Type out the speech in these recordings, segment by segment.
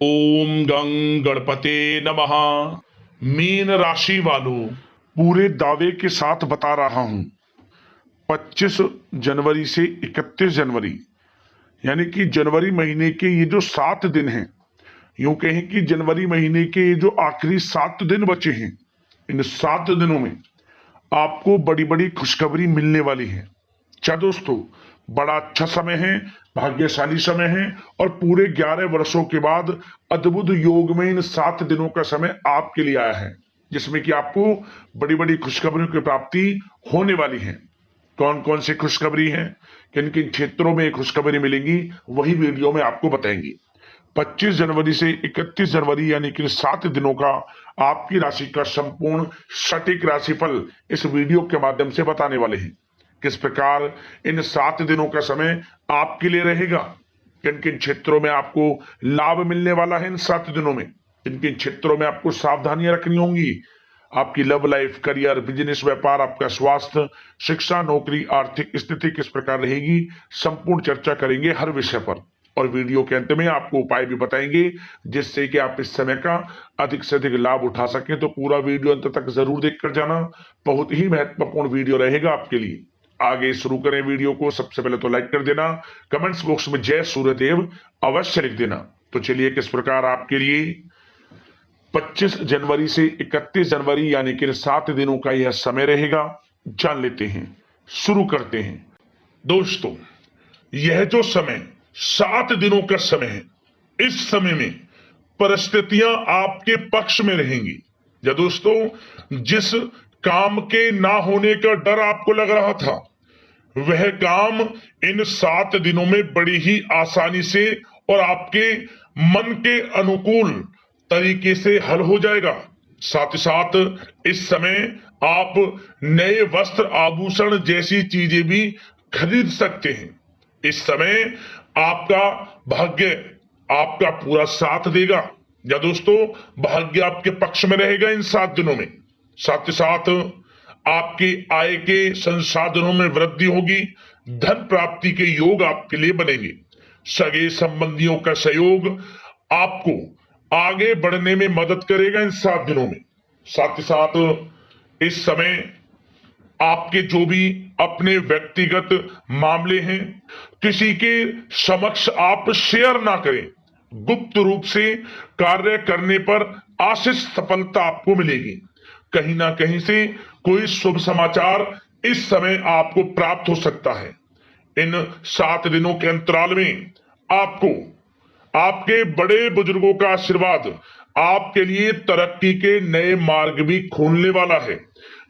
ओम गं गणपते नमः। मीन राशि वालों, पूरे दावे के साथ बता रहा हूं, 25 जनवरी से 31 जनवरी यानी कि जनवरी महीने के ये जो 7 दिन हैं, यूं कहें कि जनवरी महीने के ये जो आखिरी 7 दिन बचे हैं, इन 7 दिनों में आपको बड़ी बड़ी खुशखबरी मिलने वाली है। अच्छा दोस्तों, बड़ा अच्छा समय है, भाग्यशाली समय है और पूरे 11 वर्षों के बाद अद्भुत योग में इन 7 दिनों का समय आपके लिए आया है, जिसमें कि आपको बड़ी बड़ी खुशखबरियों की प्राप्ति होने वाली है। कौन कौन सी खुशखबरी है, किन किन क्षेत्रों में खुशखबरी मिलेंगी, वही वीडियो में आपको बताएंगे। 25 जनवरी से 31 जनवरी यानी कि 7 दिनों का आपकी राशि का संपूर्ण सटीक राशिफल इस वीडियो के माध्यम से बताने वाले हैं। किस प्रकार इन 7 दिनों का समय आपके लिए रहेगा, किन किन क्षेत्रों में आपको लाभ मिलने वाला है इन 7 दिनों में, किन किन क्षेत्रों में आपको सावधानियां रखनी होंगी, आपकी लव लाइफ, करियर, बिजनेस, व्यापार, आपका स्वास्थ्य, शिक्षा, नौकरी, आर्थिक स्थिति किस प्रकार रहेगी, संपूर्ण चर्चा करेंगे हर विषय पर। और वीडियो के अंत में आपको उपाय भी बताएंगे जिससे कि आप इस समय का अधिक से अधिक लाभ उठा सकें। तो पूरा वीडियो अंत तक जरूर देखकर जाना, बहुत ही महत्वपूर्ण वीडियो रहेगा आपके लिए। आगे शुरू करें वीडियो को। सबसे पहले तो लाइक कर देना, कमेंट्स बॉक्स में जय सूर्यदेव अवश्य लिख देना। तो चलिए, किस प्रकार आपके लिए 25 जनवरी से 31 जनवरी यानी कि 7 दिनों का यह समय रहेगा, जान लेते हैं, शुरू करते हैं। दोस्तों, यह जो समय 7 दिनों का समय है, इस समय में परिस्थितियां आपके पक्ष में रहेंगी। या दोस्तों, जिस काम के ना होने का डर आपको लग रहा था, वह काम इन 7 दिनों में बड़ी ही आसानी से और आपके मन के अनुकूल तरीके से हल हो जाएगा। साथ ही साथ इस समय आप नए वस्त्र, आभूषण जैसी चीजें भी खरीद सकते हैं। इस समय आपका भाग्य आपका पूरा साथ देगा। या दोस्तों, भाग्य आपके पक्ष में रहेगा इन 7 दिनों में। साथ ही साथ आपकी आय के संसाधनों में वृद्धि होगी, धन प्राप्ति के योग आपके लिए बनेंगे। सगे संबंधियों का सहयोग आपको आगे बढ़ने में मदद करेगा इन 7 दिनों में। साथ ही साथ इस समय आपके जो भी अपने व्यक्तिगत मामले हैं, किसी के समक्ष आप शेयर ना करें। गुप्त रूप से कार्य करने पर आशीष सफलता आपको मिलेगी। कहीं ना कहीं से कोई शुभ समाचार इस समय आपको प्राप्त हो सकता है। इन 7 दिनों के अंतराल में आपको आपके बड़े बुजुर्गों का आशीर्वाद आपके लिए तरक्की के नए मार्ग भी खोलने वाला है।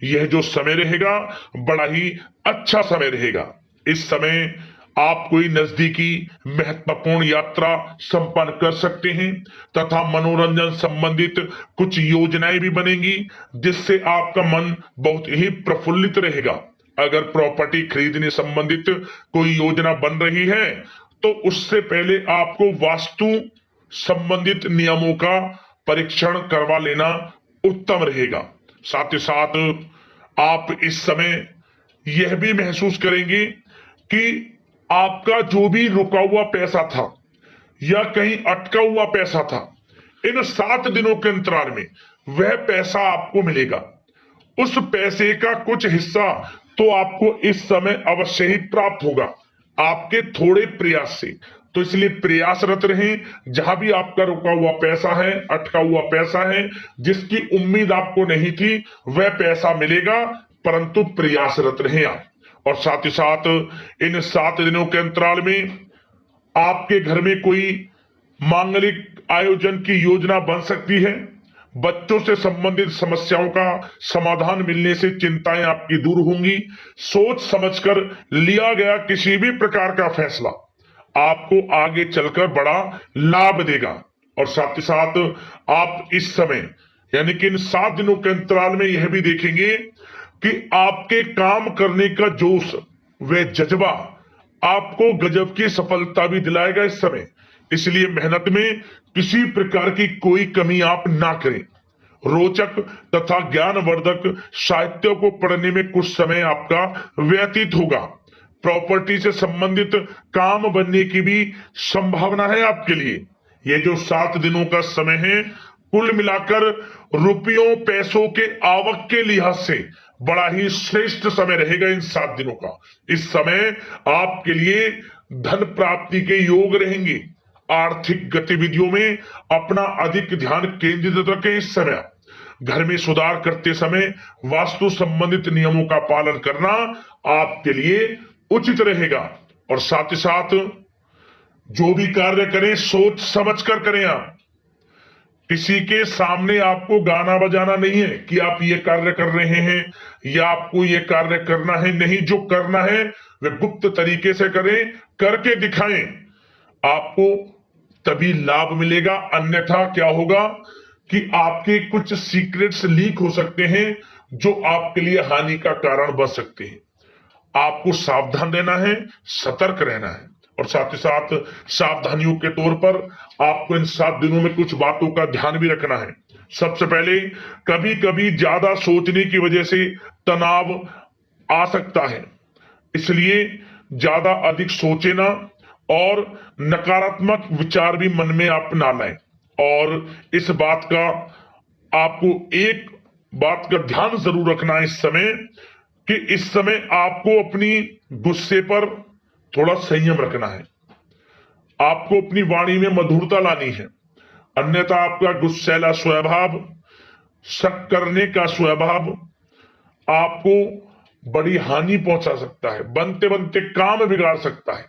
यह जो समय रहेगा, बड़ा ही अच्छा समय रहेगा। इस समय आप कोई नजदीकी महत्वपूर्ण यात्रा संपन्न कर सकते हैं तथा मनोरंजन संबंधित कुछ योजनाएं भी बनेंगी, जिससे आपका मन बहुत ही प्रफुल्लित रहेगा। अगर प्रॉपर्टी खरीदने संबंधित कोई योजना बन रही है, तो उससे पहले आपको वास्तु संबंधित नियमों का परीक्षण करवा लेना उत्तम रहेगा। साथ ही साथ आप इस समय यह भी महसूस करेंगे कि आपका जो भी रुका हुआ पैसा था या कहीं अटका हुआ पैसा था, इन 7 दिनों के अंतराल में वह पैसा आपको मिलेगा। उस पैसे का कुछ हिस्सा तो आपको इस समय अवश्य ही प्राप्त होगा, आपके थोड़े प्रयास से। तो इसलिए प्रयासरत रहें। जहां भी आपका रुका हुआ पैसा है, अटका हुआ पैसा है, जिसकी उम्मीद आपको नहीं थी, वह पैसा मिलेगा, परंतु प्रयासरत रहें आप। और साथ ही साथ इन 7 दिनों के अंतराल में आपके घर में कोई मांगलिक आयोजन की योजना बन सकती है। बच्चों से संबंधित समस्याओं का समाधान मिलने से चिंताएं आपकी दूर होंगी। सोच समझकर लिया गया किसी भी प्रकार का फैसला आपको आगे चलकर बड़ा लाभ देगा। और साथ ही साथ आप इस समय यानी कि इन 7 दिनों के अंतराल में यह भी देखेंगे कि आपके काम करने का जोश, वह जज्बा आपको गजब की सफलता भी दिलाएगा इस समय। इसलिए मेहनत में किसी प्रकार की कोई कमी आप ना करें। रोचक तथा ज्ञानवर्धक साहित्य को पढ़ने में कुछ समय आपका व्यतीत होगा। प्रॉपर्टी से संबंधित काम बनने की भी संभावना है आपके लिए। ये जो 7 दिनों का समय है, कुल मिलाकर रुपयों पैसों के आवक के लिहाज से बड़ा ही श्रेष्ठ समय रहेगा इन 7 दिनों का। इस समय आपके लिए धन प्राप्ति के योग रहेंगे। आर्थिक गतिविधियों में अपना अधिक ध्यान केंद्रित रखें। इस समय घर में सुधार करते समय वास्तु संबंधित नियमों का पालन करना आपके लिए उचित रहेगा। और साथ ही साथ जो भी कार्य करें सोच समझ कर करें। आप किसी के सामने आपको गाना बजाना नहीं है कि आप ये कार्य कर रहे हैं या आपको ये कार्य करना है। नहीं, जो करना है वह गुप्त तरीके से करें, करके दिखाएं। आपको तभी लाभ मिलेगा, अन्यथा क्या होगा कि आपके कुछ सीक्रेट्स लीक हो सकते हैं जो आपके लिए हानि का कारण बन सकते हैं। आपको सावधान रहना है, सतर्क रहना है। और साथ ही साथ सावधानियों के तौर पर आपको इन 7 दिनों में कुछ बातों का ध्यान भी रखना है। सबसे पहले, कभी कभी ज्यादा सोचने की वजह से तनाव आ सकता है, इसलिए ज्यादा अधिक सोचे ना और नकारात्मक विचार भी मन में आप ना लाएं। और इस बात का आपको एक बात का ध्यान जरूर रखना है इस समय कि इस समय आपको अपनी गुस्से पर थोड़ा संयम रखना है। आपको अपनी वाणी में मधुरता लानी है, अन्यथा आपका गुस्सैला स्वभाव, शक करने का स्वभाव आपको बड़ी हानि पहुंचा सकता है, बनते बनते काम बिगाड़ सकता है।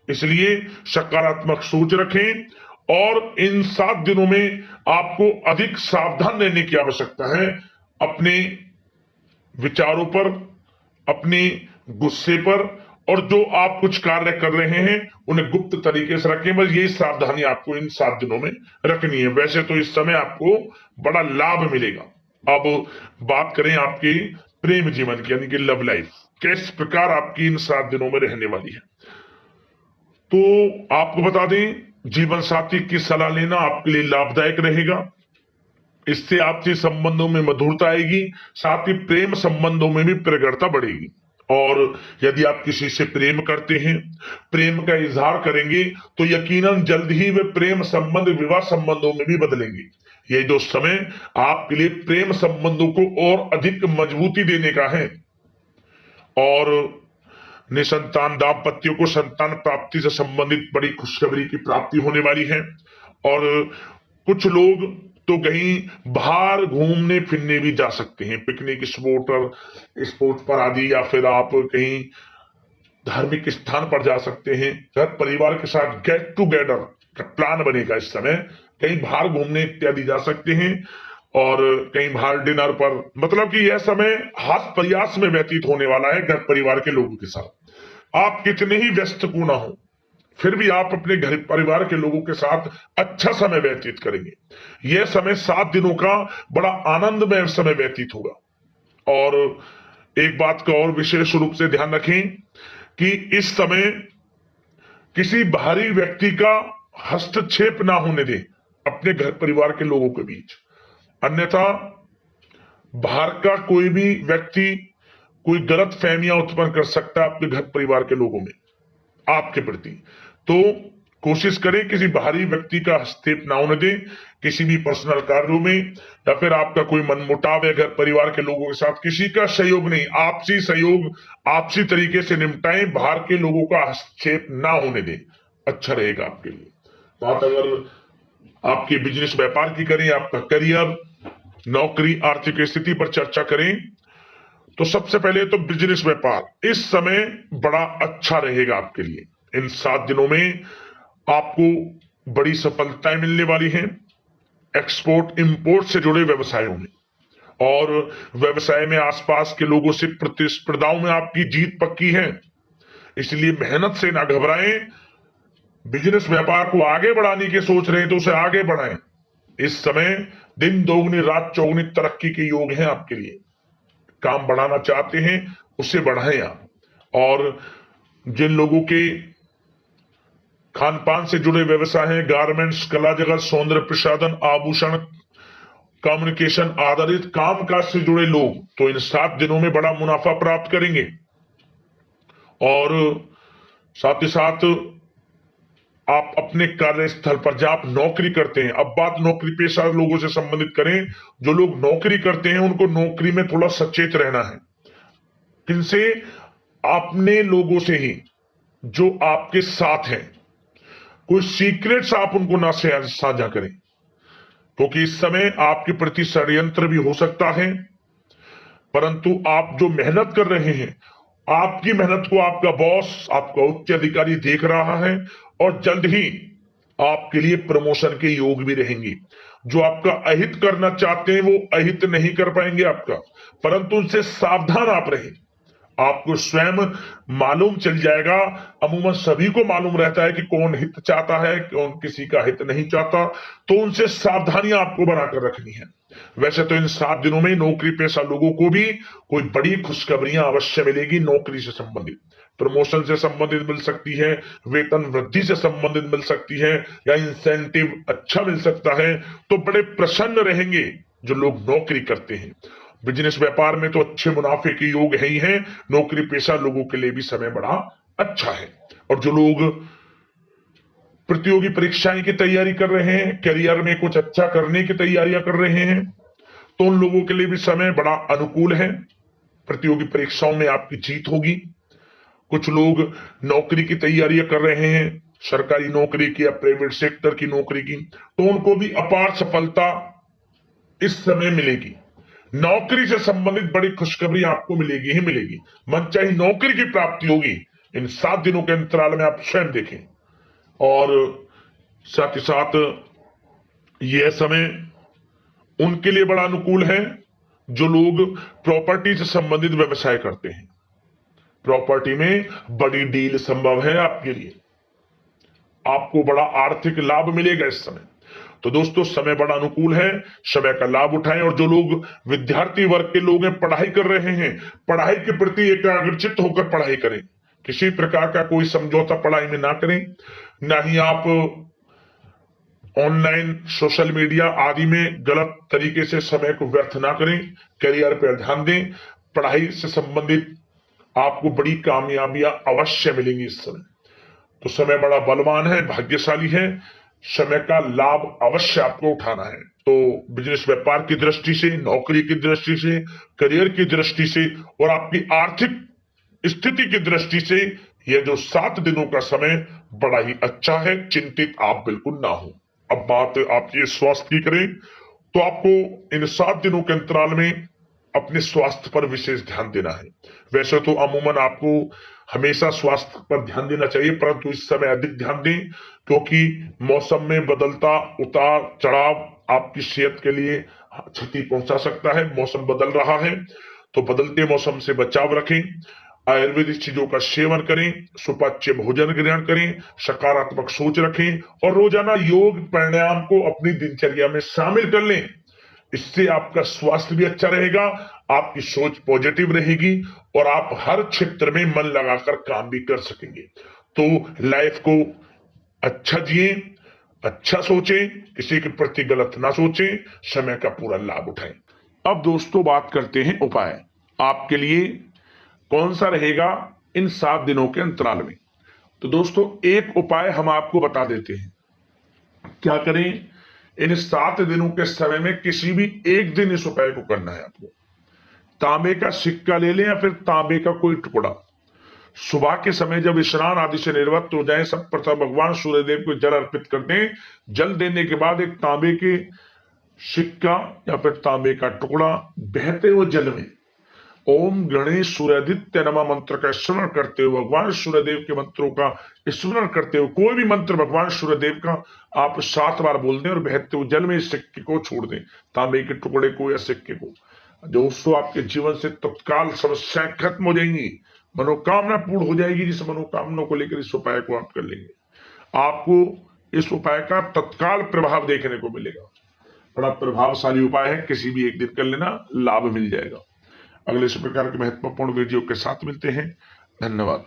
इसलिए सकारात्मक सोच रखें और इन 7 दिनों में आपको अधिक सावधान रहने की आवश्यकता है। अपने विचारों पर, अपने गुस्से पर, और जो आप कुछ कार्य कर रहे हैं उन्हें गुप्त तरीके से रखें। बस यही सावधानी आपको इन 7 दिनों में रखनी है। वैसे तो इस समय आपको बड़ा लाभ मिलेगा। अब बात करें आपके प्रेम जीवन की, यानी कि लव लाइफ किस प्रकार आपकी इन 7 दिनों में रहने वाली है। तो आपको बता दें, जीवन साथी की सलाह लेना आपके लिए लाभदायक रहेगा। इससे आपसी संबंधों में मधुरता आएगी, साथ ही प्रेम संबंधों में भी प्रगाढ़ता बढ़ेगी। और यदि आप किसी से प्रेम करते हैं, प्रेम का इजहार करेंगे, तो यकीनन जल्द ही वे प्रेम संबंध विवाह संबंधों में भी बदलेंगे। ये जो समय आपके लिए प्रेम संबंधों को और अधिक मजबूती देने का है। और निसंतान दाम्पत्यों को संतान प्राप्ति से संबंधित बड़ी खुशखबरी की प्राप्ति होने वाली है। और कुछ लोग तो कहीं बाहर घूमने फिरने भी जा सकते हैं, पिकनिक स्पॉट पर आदि, या फिर आप कहीं धार्मिक स्थान पर जा सकते हैं। घर परिवार के साथ गेट टुगेदर का प्लान बनेगा। इस समय कहीं बाहर घूमने इत्यादि जा सकते हैं और कहीं बाहर डिनर पर, मतलब कि यह समय हास प्रयास में व्यतीत होने वाला है घर परिवार के लोगों के साथ। आप कितने ही व्यस्त क्यों ना हो, फिर भी आप अपने घर परिवार के लोगों के साथ अच्छा समय व्यतीत करेंगे। यह समय 7 दिनों का बड़ा आनंदमय समय व्यतीत होगा। और एक बात का और विशेष रूप से ध्यान रखें कि इस समय किसी बाहरी व्यक्ति का हस्तक्षेप ना होने दें अपने घर परिवार के लोगों के बीच, अन्यथा बाहर का कोई भी व्यक्ति कोई गलत फहमियां उत्पन्न कर सकता है आपके घर परिवार के लोगों में आपके प्रति। तो कोशिश करें किसी बाहरी व्यक्ति का हस्तक्षेप ना होने दें किसी भी पर्सनल कार्यों में, या फिर आपका कोई मनमुटाव है घर परिवार के लोगों के साथ, किसी का सहयोग नहीं, आपसी सहयोग आपसी तरीके से निपटाएं, बाहर के लोगों का हस्तक्षेप ना होने दें, अच्छा रहेगा आपके लिए। बात अगर आपके बिजनेस व्यापार की करें, आपका करियर, नौकरी, आर्थिक स्थिति पर चर्चा करें, तो सबसे पहले तो बिजनेस व्यापार इस समय बड़ा अच्छा रहेगा आपके लिए। इन 7 दिनों में आपको बड़ी सफलताएं मिलने वाली हैं एक्सपोर्ट इंपोर्ट से जुड़े व्यवसायों में, और व्यवसाय में आसपास के लोगों से प्रतिस्पर्धाओं में आपकी जीत पक्की है। इसलिए मेहनत से ना घबराएं। बिजनेस व्यापार को आगे बढ़ाने की सोच रहे हैं तो उसे आगे बढ़ाएं। इस समय दिन दोगुनी रात चौगुनी तरक्की के योग हैं आपके लिए। काम बढ़ाना चाहते हैं उसे बढ़ाएं आप। और जिन लोगों के खान पान से जुड़े व्यवसाय हैं, गारमेंट्स, कला जगत, सौंदर्य प्रसाधन, आभूषण, कम्युनिकेशन आधारित काम काज से जुड़े लोग तो इन 7 दिनों में बड़ा मुनाफा प्राप्त करेंगे। और साथ ही साथ आप अपने कार्यस्थल पर जहां आप नौकरी करते हैं, अब बात नौकरी पेशा लोगों से संबंधित करें, जो लोग नौकरी करते हैं उनको नौकरी में थोड़ा सचेत रहना है। किनसे? अपने लोगों से ही, जो आपके साथ हैं। कोई सीक्रेट्स आप उनको ना साझा करें, क्योंकि इस समय आपके प्रति षड्यंत्र भी हो सकता है। परंतु आप जो मेहनत कर रहे हैं, आपकी मेहनत को आपका बॉस, आपका उच्च अधिकारी देख रहा है और जल्द ही आपके लिए प्रमोशन के योग भी रहेंगे। जो आपका अहित करना चाहते हैं वो अहित नहीं कर पाएंगे आपका, परंतु उनसे सावधान आप रहें। आपको स्वयं मालूम चल जाएगा। अमूमन सभी को मालूम रहता है कि कौन हित चाहता है, कौन किसी का हित नहीं चाहता, तो उनसे सावधानियां आपको बनाकर रखनी है। वैसे तो इन 7 दिनों में नौकरी पेशा लोगों को भी कोई बड़ी खुशखबरियां अवश्य मिलेगी। नौकरी से संबंधित, प्रमोशन से संबंधित मिल सकती है, वेतन वृद्धि से संबंधित मिल सकती है, या इंसेंटिव अच्छा मिल सकता है। तो बड़े प्रसन्न रहेंगे जो लोग नौकरी करते हैं। बिजनेस व्यापार में तो अच्छे मुनाफे के योग है ही है। नौकरी पेशा लोगों के लिए भी समय बड़ा अच्छा है। और जो लोग प्रतियोगी परीक्षाएं की तैयारी कर रहे हैं, करियर में कुछ अच्छा करने की तैयारियां कर रहे हैं, तो उन लोगों के लिए भी समय बड़ा अनुकूल है। प्रतियोगी परीक्षाओं में आपकी जीत होगी। कुछ लोग नौकरी की तैयारियां कर रहे हैं, सरकारी नौकरी की या प्राइवेट सेक्टर की नौकरी की, तो उनको भी अपार सफलता इस समय मिलेगी। नौकरी से संबंधित बड़ी खुशखबरी आपको मिलेगी ही मिलेगी। मनचाही नौकरी की प्राप्ति होगी। इन 7 दिनों के अंतराल में आप स्वयं देखें। और साथ ही साथ यह समय उनके लिए बड़ा अनुकूल है जो लोग प्रॉपर्टी से संबंधित व्यवसाय करते हैं। प्रॉपर्टी में बड़ी डील संभव है आपके लिए। आपको बड़ा आर्थिक लाभ मिलेगा इस समय। तो दोस्तों, समय बड़ा अनुकूल है, समय का लाभ उठाएं। और जो लोग विद्यार्थी वर्ग के लोग हैं, पढ़ाई कर रहे हैं, पढ़ाई के प्रति एकाग्रचित्त होकर पढ़ाई करें। किसी प्रकार का कोई समझौता पढ़ाई में ना करें। ना ही आप ऑनलाइन सोशल मीडिया आदि में गलत तरीके से समय को व्यर्थ ना करें। करियर पर ध्यान दें। पढ़ाई से संबंधित आपको बड़ी कामयाबियां अवश्य मिलेंगी इस समय। तो समय बड़ा बलवान है, भाग्यशाली है। समय का लाभ अवश्य आपको उठाना है। तो बिजनेस व्यापार की दृष्टि से, नौकरी की दृष्टि से, करियर की दृष्टि से और आपकी आर्थिक स्थिति की दृष्टि से यह जो 7 दिनों का समय बड़ा ही अच्छा है। चिंतित आप बिल्कुल ना हो। अब बात आपकी स्वास्थ्य की करें तो आपको इन 7 दिनों के अंतराल में अपने स्वास्थ्य पर विशेष ध्यान देना है। वैसे तो अमूमन आपको हमेशा स्वास्थ्य पर ध्यान देना चाहिए, परंतु इस समय अधिक ध्यान दें, क्योंकि मौसम में बदलता उतार चढ़ाव आपकी सेहत के लिए क्षति पहुंचा सकता है। मौसम बदल रहा है, तो बदलते मौसम से बचाव रखें। आयुर्वेदिक चीजों का सेवन करें, सुपाच्य भोजन ग्रहण करें, सकारात्मक सोच रखें और रोजाना योग प्राणायाम को अपनी दिनचर्या में शामिल कर लें। इससे आपका स्वास्थ्य भी अच्छा रहेगा, आपकी सोच पॉजिटिव रहेगी और आप हर क्षेत्र में मन लगाकर काम भी कर सकेंगे। तो लाइफ को अच्छा जिए, अच्छा सोचें, किसी के प्रति गलत ना सोचें, समय का पूरा लाभ उठाएं। अब दोस्तों बात करते हैं उपाय। आपके लिए कौन सा रहेगा इन 7 दिनों के अंतराल में। तो दोस्तों, एक उपाय हम आपको बता देते हैं। क्या करें? इन 7 दिनों के समय में किसी भी एक दिन इस उपाय को करना है आपको। तांबे का सिक्का ले लें या फिर तांबे का कोई टुकड़ा। सुबह के समय जब स्नान आदि से निवृत्त हो जाए, सब प्रथम भगवान सूर्यदेव को जल अर्पित कर दें। जल देने के बाद एक तांबे के सिक्का या फिर तांबे का टुकड़ा बहते हुए जल में ओम गणेश सूर्यादित्य नमः मंत्र का स्मरण करते हुए, भगवान सूर्यदेव के मंत्रों का स्मरण करते हुए, कोई भी मंत्र भगवान सूर्यदेव का आप 7 बार बोल दें और बहते हुए जल में इस सिक्के को छोड़ दें, तांबे के टुकड़े को या सिक्के को। दोस्तों, आपके जीवन से तत्काल समस्याएं खत्म हो जाएंगी, मनोकामना पूर्ण हो जाएगी। जिस मनोकामना को लेकर इस उपाय को आप कर लेंगे, आपको इस उपाय का तत्काल प्रभाव देखने को मिलेगा। बड़ा प्रभावशाली उपाय है, किसी भी एक दिन कर लेना, लाभ मिल जाएगा। अगले इस प्रकार के महत्वपूर्ण वीडियो के साथ मिलते हैं। धन्यवाद।